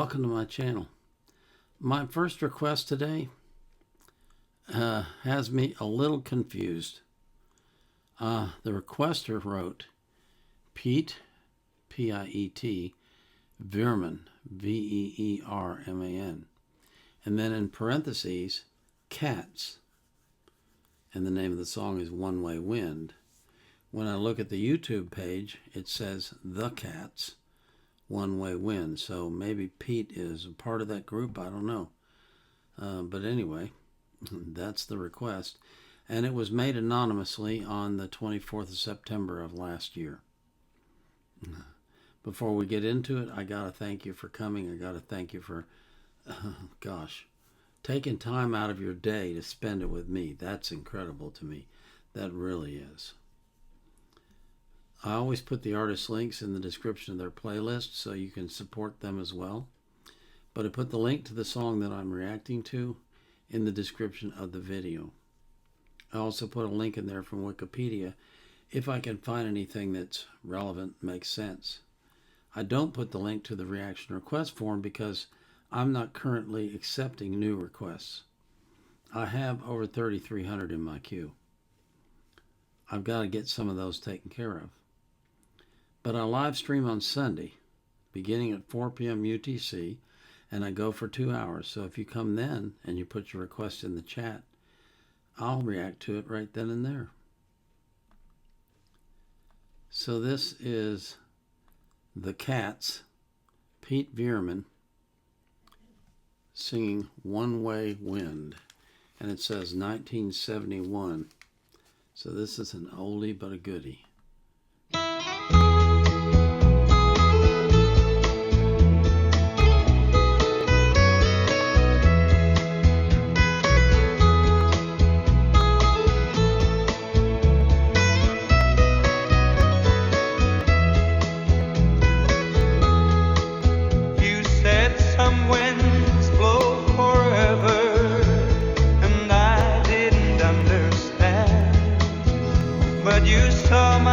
welcome to my channel. My first request today has me a little confused. The requester wrote Pete, P-I-E-T, Veerman, V-E-E-R-M-A-N, and then in parentheses, Cats, and the name of the song is One Way Wind. When I look at the YouTube page, it says The Cats, One Way Wind. So maybe Pete is a part of that group. I don't know. But anyway, that's the request. And it was made anonymously on the 24th of September of last year. Before we get into it, I got to thank you for coming. I got to thank you for, taking time out of your day to spend it with me. That's incredible to me. That really is. I always put the artist links in the description of their playlist so you can support them as well. But I put the link to the song that I'm reacting to in the description of the video. I also put a link in there from Wikipedia if I can find anything that's relevant, makes sense. I don't put the link to the reaction request form because I'm not currently accepting new requests. I have over 3,300 in my queue. I've got to get some of those taken care of. But I live stream on Sunday, beginning at 4 p.m. UTC, and I go for 2 hours. So if you come then and you put your request in the chat, I'll react to it right then and there. So this is The Cats, Pete Veerman, singing One Way Wind. And it says 1971. So this is an oldie but a goodie. But you saw my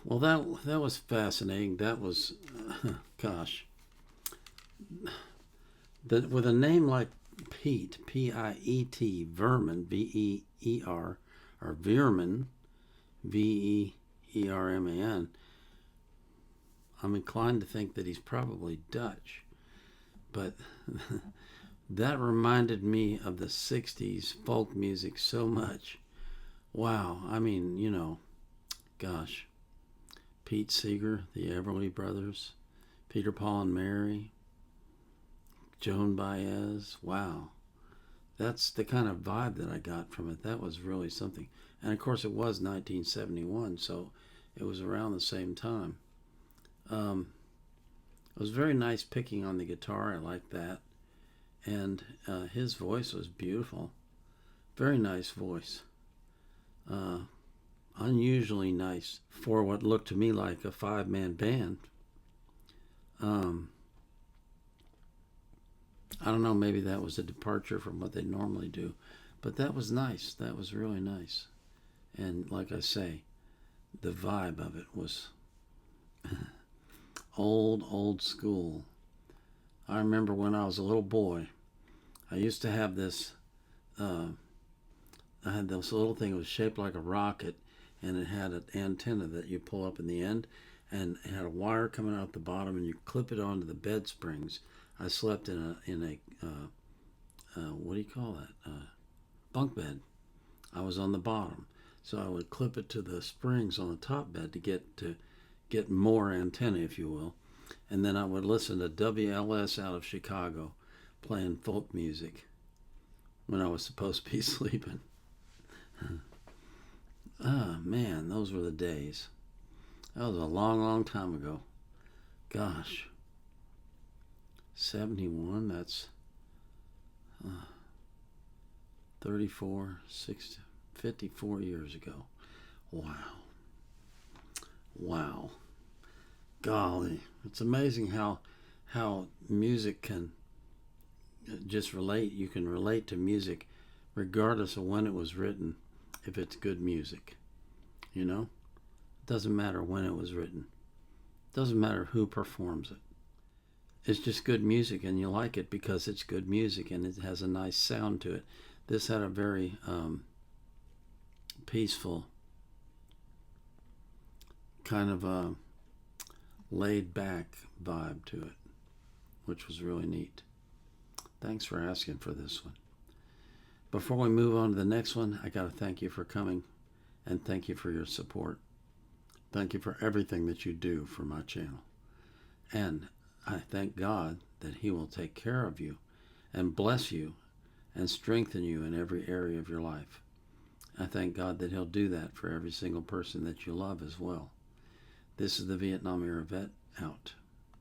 Well, that was fascinating. That was, gosh, with a name like Piet, Piet, Verman, Veer, or Veerman, Veerman. I'm inclined to think that he's probably Dutch, but that reminded me of the '60s folk music so much. Wow, I mean, gosh, Pete Seeger, the Everly Brothers, Peter, Paul, and Mary, Joan Baez. Wow. That's the kind of vibe that I got from it. That was really something. And of course, it was 1971, so it was around the same time. It was very nice picking on the guitar. I liked that. And his voice was beautiful. Very nice voice. Unusually nice for what looked to me like a five-man band. I don't know, maybe that was a departure from what they normally do, but that was nice. That was really nice. And like I say, the vibe of it was old school. I remember when I was a little boy, I used to have this, I had this little thing that was shaped like a rocket, and it had an antenna that you pull up in the end, and it had a wire coming out the bottom, and you clip it onto the bed springs. I slept in a what do you call that? Bunk bed. I was on the bottom, so I would clip it to the springs on the top bed to get more antenna, if you will, and then I would listen to WLS out of Chicago, playing folk music when I was supposed to be sleeping. Ah, man, those were the days. That was a long time ago. Gosh. 71, that's 34, 60, 54 years ago. Wow. Golly. It's amazing how music can just relate. You can relate to music regardless of when it was written, if it's good music. It doesn't matter when it was written. It doesn't matter who performs it. It's just good music, and you like it because it's good music and it has a nice sound to it. This had a very peaceful, kind of a laid back vibe to it, which was really neat. Thanks for asking for this one. Before we move on to the next one, I got to thank you for coming, and thank you for your support. Thank you for everything that you do for my channel. And I thank God that He will take care of you and bless you and strengthen you in every area of your life. I thank God that He'll do that for every single person that you love as well. This is the Vietnam Era Vet out.